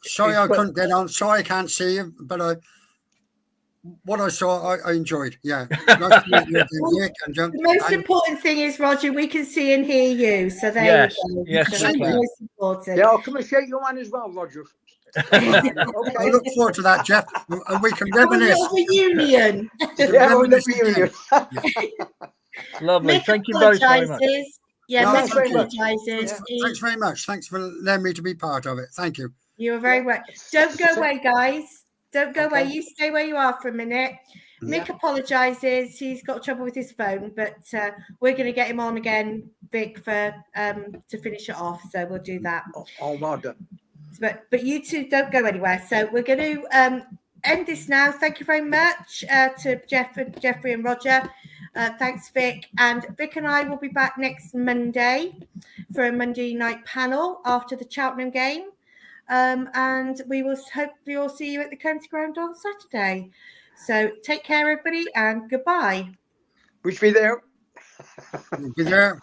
Sorry I But- couldn't get on. Sorry I can't see you, but what I saw, I enjoyed. Yeah. Nice to meet you again, Nick, and The most important thing is, Roger, we can see and hear you. So there Yes. you go. Yes, So we that's the can. most important. Yeah, I'll come and shake your hand as well, Roger. I Okay. look forward to that, Jeff. And we can Have a reminisce. little reunion. Yeah, we'll Reminisce be again. you. Lovely. Mick Thank you both very much. apologises. Yeah, No, Mick thanks very much. apologises. Thanks very much. Thanks for letting me to be part of it. Thank you. You are very well. Don't go away, guys. Don't go away. Okay. You stay where you are for a minute. Mick apologises. He's got trouble with his phone, but we're going to get him on again, Vic, for to finish it off. So we'll do that. Oh, well done. But you two don't go anywhere. So we're going to end this now. Thank you very much to Jeffrey and Roger. Thanks, Vic. And Vic and I will be back next Monday for a Monday night panel after the Cheltenham game. And we will hopefully all see you at the County Ground on Saturday. So take care, everybody, and goodbye. Wish me there. Be there.